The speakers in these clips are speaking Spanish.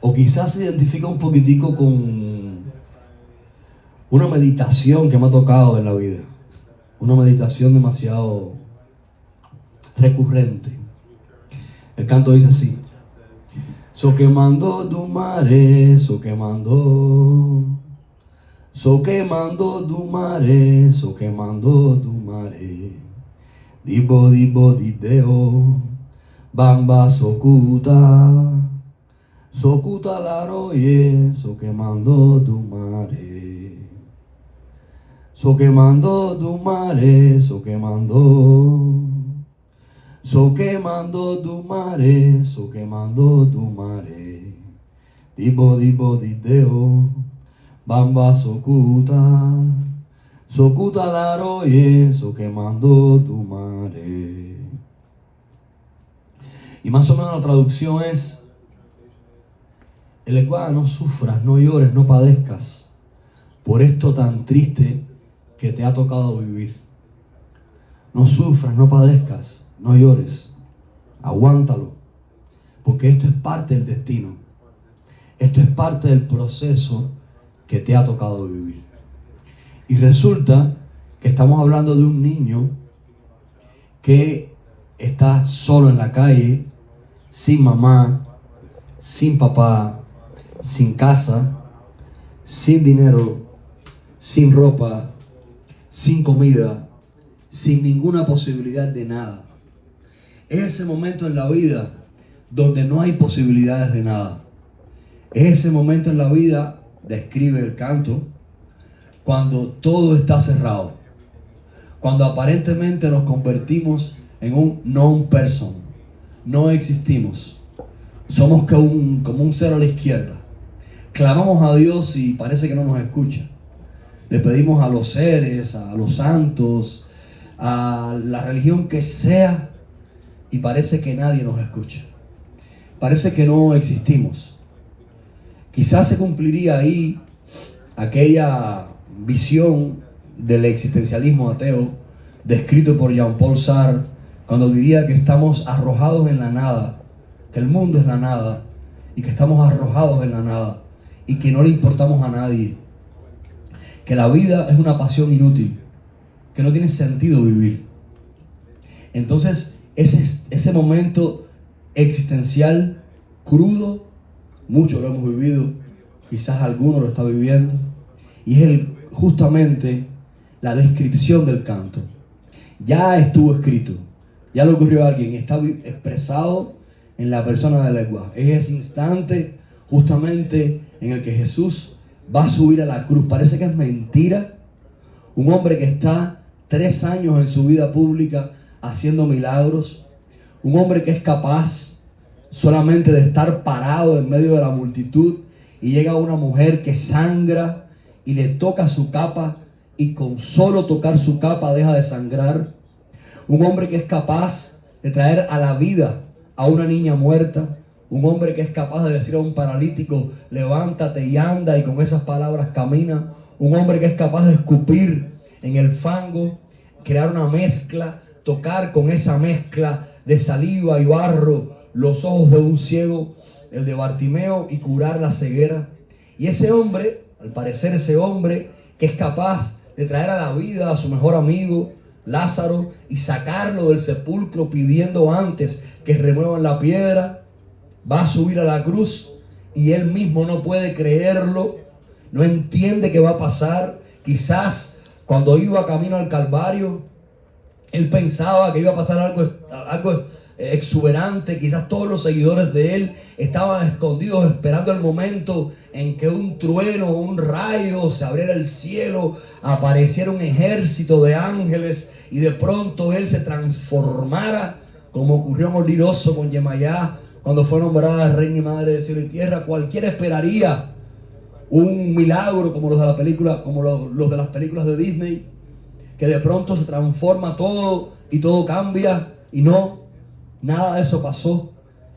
O quizás se identifica un poquitico con una meditación que me ha tocado en la vida. Una meditación demasiado recurrente. El canto dice así: so che mando du mare, so che mando du mare, so che mando du mare, dibo di deo, bamba socuta la roye, so che mando du mare, so che mando du mare, so che mando du mare, so che mando du mare, dibo di deo, bamba socuta la roye, so che mando du mare. Y más o menos la traducción es: no sufras, no llores, no padezcas por esto tan triste que te ha tocado vivir. No sufras, no padezcas, no llores, aguántalo, porque esto es parte del destino. Esto es parte del proceso que te ha tocado vivir. Y resulta que estamos hablando de un niño que está solo en la calle, sin mamá, sin papá, sin casa, sin dinero, sin ropa, sin comida, sin ninguna posibilidad de nada. Es ese momento en la vida donde no hay posibilidades de nada. Es ese momento en la vida, describe el canto, cuando todo está cerrado, cuando aparentemente nos convertimos en un non-person, no existimos, somos como un cero a la izquierda. Clamamos a Dios y parece que no nos escucha. Le pedimos a los seres, a los santos, a la religión que sea, y parece que nadie nos escucha. Parece que no existimos. Quizás se cumpliría ahí aquella visión del existencialismo ateo descrito por Jean-Paul Sartre, cuando diría que estamos arrojados en la nada, que el mundo es la nada y que estamos arrojados en la nada y que no le importamos a nadie, que la vida es una pasión inútil, que no tiene sentido vivir. Entonces ese momento existencial crudo, muchos lo hemos vivido, quizás alguno lo está viviendo, y es justamente la descripción del canto. Ya estuvo escrito, ya lo ocurrió a alguien, está expresado en la persona del lenguaje. Es ese instante justamente en el que Jesús va a subir a la cruz. Parece que es mentira. Un hombre que está 3 años en su vida pública haciendo milagros. Un hombre que es capaz solamente de estar parado en medio de la multitud, y llega una mujer que sangra y le toca su capa, y con solo tocar su capa deja de sangrar. Un hombre que es capaz de traer a la vida a una niña muerta. Un hombre que es capaz de decir a un paralítico: levántate y anda, y con esas palabras camina. Un hombre que es capaz de escupir en el fango, crear una mezcla, tocar con esa mezcla de saliva y barro los ojos de un ciego, el de Bartimeo, y curar la ceguera. Y ese hombre, al parecer ese hombre que es capaz de traer a la vida a su mejor amigo Lázaro y sacarlo del sepulcro pidiendo antes que remuevan la piedra, va a subir a la cruz, y él mismo no puede creerlo, no entiende qué va a pasar. Quizás cuando iba camino al Calvario, él pensaba que iba a pasar algo exuberante. Quizás todos los seguidores de él estaban escondidos esperando el momento en que un trueno, un rayo, se abriera el cielo, apareciera un ejército de ángeles y de pronto él se transformara, como ocurrió en Oliroso con Yemayá cuando fue nombrada reina y madre de cielo y tierra. Cualquiera esperaría un milagro como los de la película, como los de las películas de Disney, que de pronto se transforma todo y todo cambia, y no, nada de eso pasó.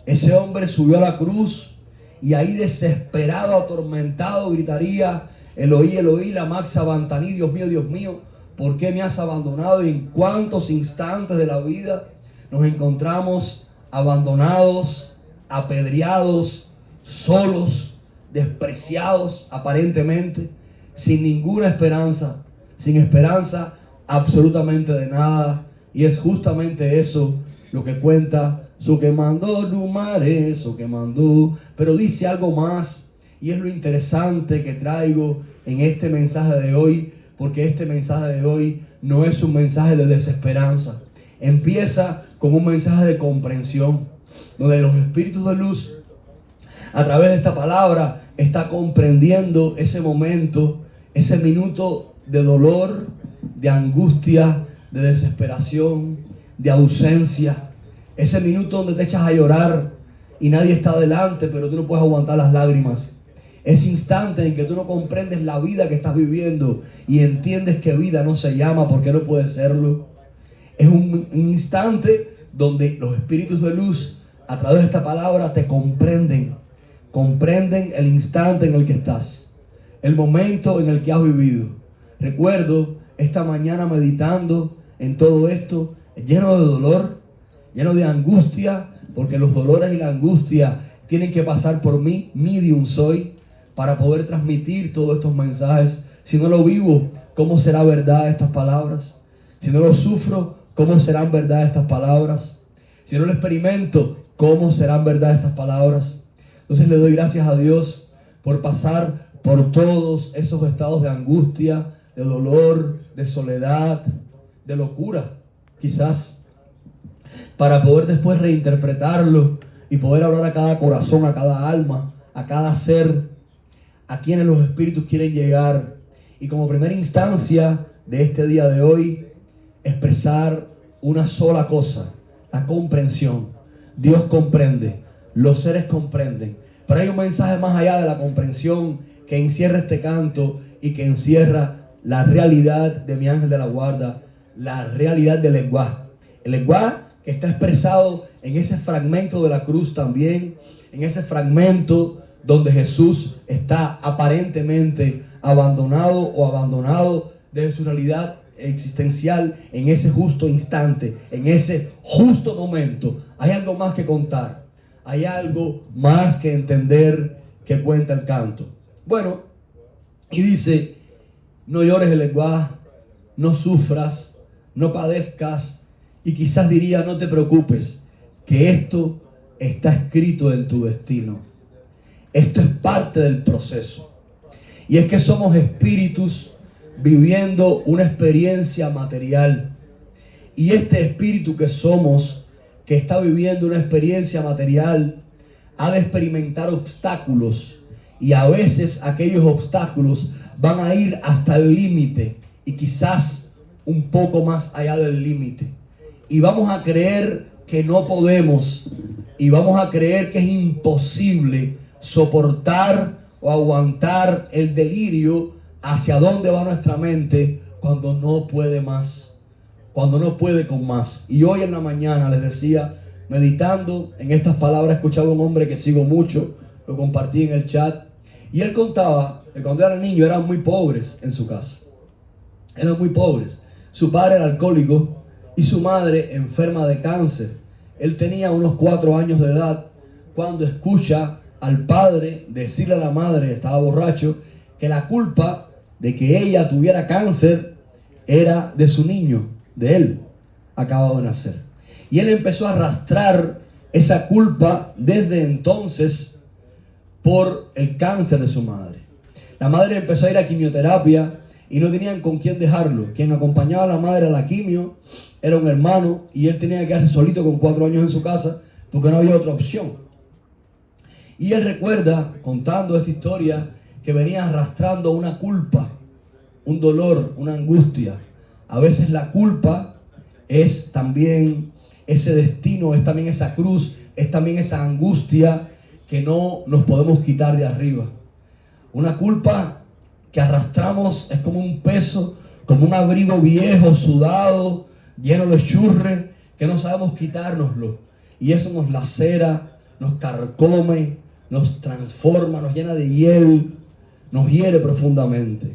Ese hombre subió a la cruz y ahí, desesperado, atormentado, gritaría: Eloí, Eloí, lama sabachthani, Dios mío, ¿por qué me has abandonado? Y en cuántos instantes de la vida nos encontramos abandonados, apedreados, solos, despreciados aparentemente, sin ninguna esperanza, sin esperanza absolutamente de nada. Y es justamente eso lo que cuenta su que mandó Numares, su que mandó. Pero dice algo más, y es lo interesante que traigo en este mensaje de hoy, porque este mensaje de hoy no es un mensaje de desesperanza. Empieza con un mensaje de comprensión, donde los espíritus de luz, a través de esta palabra, está comprendiendo ese momento, ese minuto de dolor, de angustia, de desesperación, de ausencia. Ese minuto donde te echas a llorar y nadie está delante, pero tú no puedes aguantar las lágrimas. Ese instante en que tú no comprendes la vida que estás viviendo y entiendes que vida no se llama porque no puede serlo. Es un instante donde los espíritus de luz, a través de esta palabra, te comprenden. Comprenden el instante en el que estás, el momento en el que has vivido. Recuerdo esta mañana meditando en todo esto, lleno de dolor, lleno de angustia, porque los dolores y la angustia tienen que pasar por mí, medium soy, para poder transmitir todos estos mensajes. Si no lo vivo, ¿cómo será verdad estas palabras? Si no lo sufro, ¿cómo serán verdad estas palabras? Si no lo experimento, ¿cómo serán verdad estas palabras? Entonces le doy gracias a Dios por pasar por todos esos estados de angustia, de dolor, de soledad, de locura, quizás, para poder después reinterpretarlo y poder hablar a cada corazón, a cada alma, a cada ser, a quienes los espíritus quieren llegar. Y como primera instancia de este día de hoy, expresar una sola cosa: la comprensión. Dios comprende, los seres comprenden, pero hay un mensaje más allá de la comprensión que encierra este canto y que encierra la realidad de mi ángel de la guarda, la realidad del lenguaje. El lenguaje que está expresado en ese fragmento de la cruz también, en ese fragmento donde Jesús está aparentemente abandonado de su realidad existencial en ese justo instante, en ese justo momento. Hay algo más que contar, hay algo más que entender que cuenta el canto. Bueno, y dice: no llores el lenguaje, no sufras, no padezcas, y quizás diría: no te preocupes, que esto está escrito en tu destino. Esto es parte del proceso. Y es que somos espíritus viviendo una experiencia material. Y este espíritu que somos, que está viviendo una experiencia material, ha de experimentar obstáculos. Y a veces aquellos obstáculos van a ir hasta el límite y quizás un poco más allá del límite. Y vamos a creer que no podemos, y vamos a creer que es imposible soportar o aguantar el delirio hacia dónde va nuestra mente cuando no puede más, cuando no puede con más. Y hoy en la mañana les decía, meditando en estas palabras, escuchaba a un hombre que sigo mucho, lo compartí en el chat, y él contaba que cuando era niño eran muy pobres en su casa, eran muy pobres. Su padre era alcohólico y su madre enferma de cáncer. Él tenía unos 4 años de edad cuando escucha al padre decirle a la madre, estaba borracho, que la culpa de que ella tuviera cáncer era de su niño, de él, acabado de nacer. Y él empezó a arrastrar esa culpa desde entonces por el cáncer de su madre. La madre empezó a ir a quimioterapia y no tenían con quién dejarlo. Quien acompañaba a la madre a la quimio era un hermano, y él tenía que quedarse solito con 4 años en su casa porque no había otra opción. Y él recuerda, contando esta historia, que venía arrastrando una culpa, un dolor, una angustia. A veces la culpa es también ese destino, es también esa cruz, es también esa angustia que no nos podemos quitar de arriba. Una culpa que arrastramos es como un peso, como un abrigo viejo, sudado, lleno de churre, que no sabemos quitárnoslo. Y eso nos lacera, nos carcome, nos transforma, nos llena de hiel, nos hiere profundamente.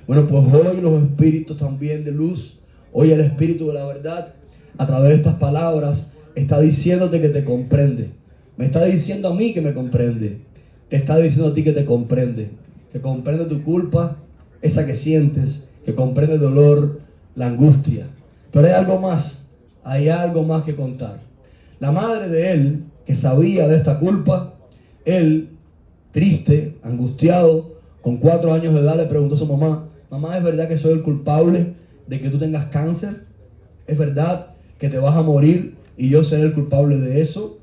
Bueno, pues hoy los espíritus también de luz, hoy el espíritu de la verdad, a través de estas palabras, está diciéndote que te comprende. Me está diciendo a mí que me comprende. te está diciendo a ti que te comprende, que comprende tu culpa, esa que sientes, que comprende el dolor, la angustia. Pero hay algo más que contar. La madre de él, que sabía de esta culpa, él, triste, angustiado, con 4 años de edad, le preguntó a su mamá: mamá, ¿es verdad que soy el culpable de que tú tengas cáncer? ¿Es verdad que te vas a morir y yo seré el culpable de eso?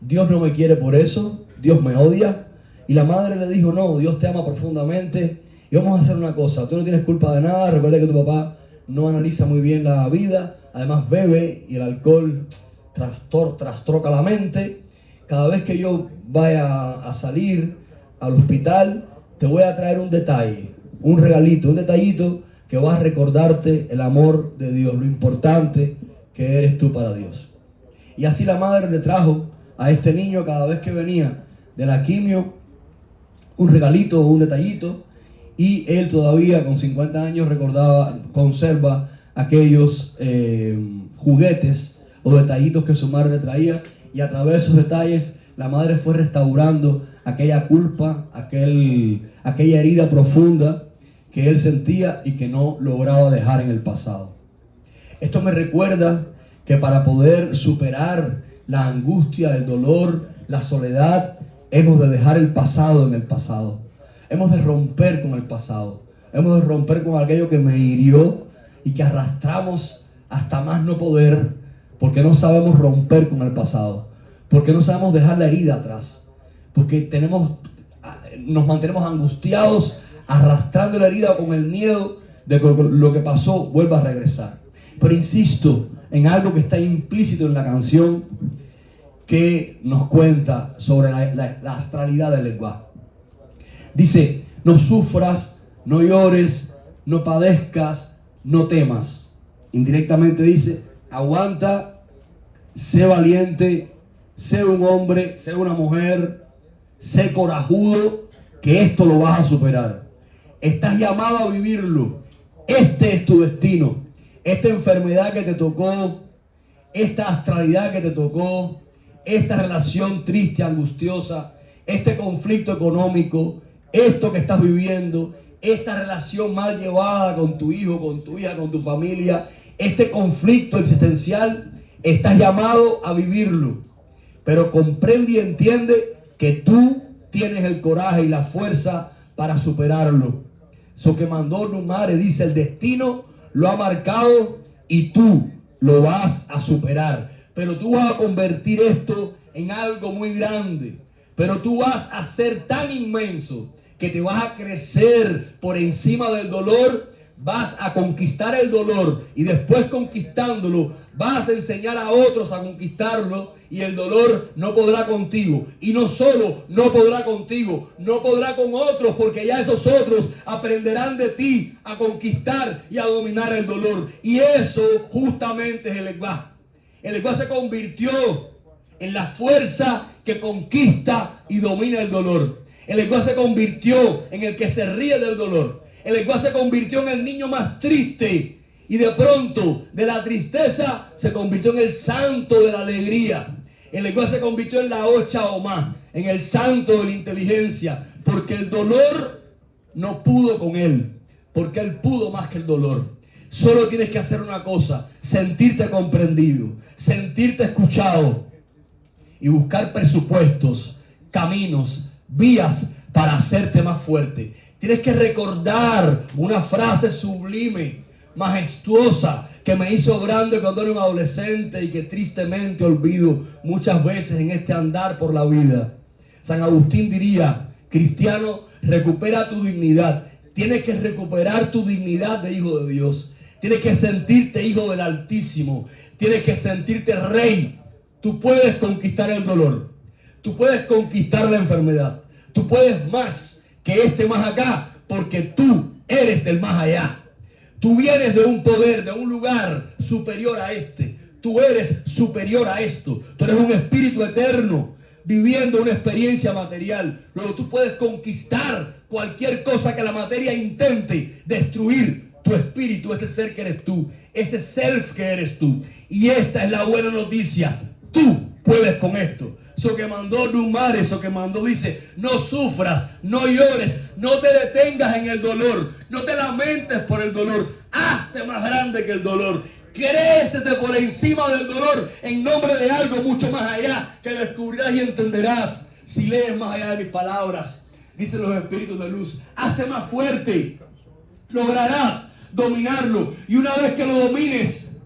Dios no me quiere por eso, Dios me odia. Y la madre le dijo: no, Dios te ama profundamente y vamos a hacer una cosa, tú no tienes culpa de nada. Recuerda que tu papá no analiza muy bien la vida, además bebe y el alcohol trastroca la mente. Cada vez que yo vaya a salir al hospital, te voy a traer un detalle, un regalito, un detallito que va a recordarte el amor de Dios, lo importante que eres tú para Dios. Y así la madre le trajo a este niño, cada vez que venía de la quimio, un regalito o un detallito. Y él todavía con 50 años conserva aquellos juguetes o detallitos que su madre le traía. Y a través de esos detalles la madre fue restaurando aquella culpa, aquella herida profunda que él sentía y que no lograba dejar en el pasado. Esto me recuerda que para poder superar la angustia, el dolor, la soledad, hemos de dejar el pasado en el pasado. Hemos de romper con el pasado. Hemos de romper con aquello que me hirió y que arrastramos hasta más no poder, porque no sabemos romper con el pasado, porque no sabemos dejar la herida atrás, porque nos mantenemos angustiados, arrastrando la herida con el miedo de que lo que pasó vuelva a regresar. Pero insisto en algo que está implícito en la canción que nos cuenta sobre la astralidad del lenguaje. Dice: no sufras, no llores, no padezcas, no temas. Indirectamente dice: aguanta, sé valiente, sé un hombre, sé una mujer, sé corajudo, que esto lo vas a superar. Estás llamado a vivirlo. Este es tu destino. Esta enfermedad que te tocó, esta astralidad que te tocó, esta relación triste, angustiosa, este conflicto económico, esto que estás viviendo, esta relación mal llevada con tu hijo, con tu hija, con tu familia, este conflicto existencial, estás llamado a vivirlo. Pero comprende y entiende que tú tienes el coraje y la fuerza para superarlo. Eso que mandó Numare dice: el destino lo ha marcado y tú lo vas a superar. Pero tú vas a convertir esto en algo muy grande. Pero tú vas a ser tan inmenso que te vas a crecer por encima del dolor. Vas a conquistar el dolor y después, conquistándolo, vas a enseñar a otros a conquistarlo, y el dolor no podrá contigo. Y no solo no podrá contigo, no podrá con otros, porque ya esos otros aprenderán de ti a conquistar y a dominar el dolor. Y eso justamente es el lenguaje. El lenguaje se convirtió en la fuerza que conquista y domina el dolor. El lenguaje se convirtió en el que se ríe del dolor. El lenguaje se convirtió en el niño más triste, y de pronto de la tristeza se convirtió en el santo de la alegría. El lenguaje se convirtió en la ocha o más, en el santo de la inteligencia, porque el dolor no pudo con él, porque él pudo más que el dolor. Solo tienes que hacer una cosa: sentirte comprendido, sentirte escuchado y buscar presupuestos, caminos, vías para hacerte más fuerte. Tienes que recordar una frase sublime, majestuosa, que me hizo grande cuando era un adolescente y que tristemente olvido muchas veces en este andar por la vida. San Agustín diría: cristiano, recupera tu dignidad. Tienes que recuperar tu dignidad de hijo de Dios. Tienes que sentirte hijo del Altísimo. Tienes que sentirte rey. Tú puedes conquistar el dolor. Tú puedes conquistar la enfermedad. Tú puedes más que este más acá, porque tú eres del más allá. Tú vienes de un poder, de un lugar superior a este. Tú eres superior a esto. Tú eres un espíritu eterno viviendo una experiencia material. Luego tú puedes conquistar cualquier cosa que la materia intente destruir. Tu espíritu, ese ser que eres tú, ese self que eres tú. Y esta es la buena noticia: tú puedes con esto. Eso que mandó Dumar, eso que mandó, dice, no sufras, no llores, no te detengas en el dolor, no te lamentes por el dolor, hazte más grande que el dolor. Crécete por encima del dolor en nombre de algo mucho más allá que descubrirás y entenderás si lees más allá de mis palabras. Dicen los espíritus de luz, hazte más fuerte, lograrás dominarlo, y una vez que lo domines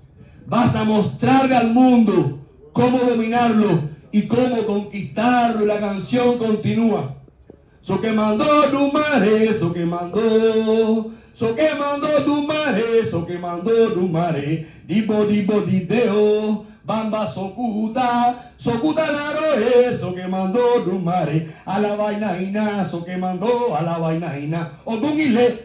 vas a mostrarle al mundo cómo dominarlo y cómo conquistarlo. Y la canción continúa. So que mandó Dumare, so que mandó Dumare, so que mandó Dumare, dibo dideo, bamba socuta laro, so que mandó Dumare, a la vaina so que mandó a la vaina, Ogún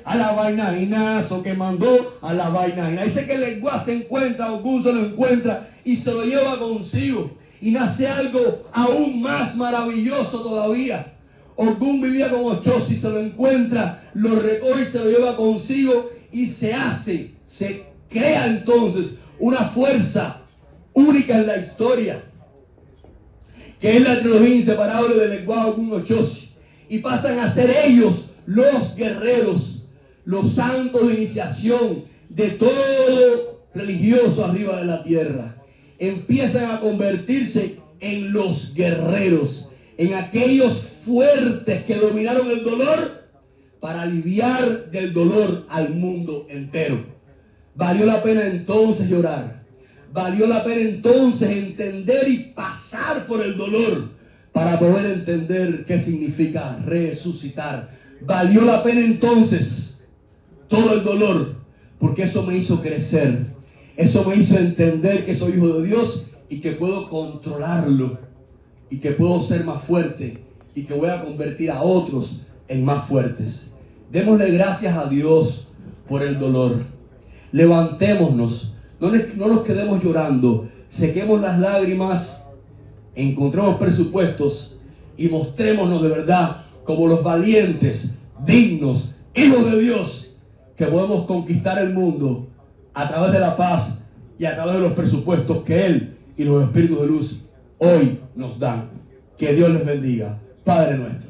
a la vaina so que mandó a la vaina. Dice que el lenguaje se encuentra, Ogún se lo encuentra y se lo lleva consigo, y nace algo aún más maravilloso todavía. Ogún vivía con Ochosi, se lo encuentra, lo recoge y se lo lleva consigo, y se crea entonces una fuerza única en la historia, que es la trilogía inseparable del lenguaje Ogún Ochosi, y pasan a ser ellos los guerreros, los santos de iniciación de todo religioso arriba de la tierra. Empiezan a convertirse en los guerreros, en aquellos fuertes que dominaron el dolor para aliviar del dolor al mundo entero. Valió la pena entonces llorar, valió la pena entonces entender y pasar por el dolor para poder entender qué significa resucitar. Valió la pena entonces todo el dolor, porque eso me hizo crecer, eso me hizo entender que soy hijo de Dios y que puedo controlarlo, y que puedo ser más fuerte, y que voy a convertir a otros en más fuertes. Démosle gracias a Dios por el dolor. Levantémonos, no nos quedemos llorando, sequemos las lágrimas, encontremos presupuestos y mostrémonos de verdad como los valientes, dignos, hijos de Dios, que podemos conquistar el mundo a través de la paz y a través de los presupuestos que Él y los espíritus de luz hoy nos dan. Que Dios les bendiga. Padre nuestro.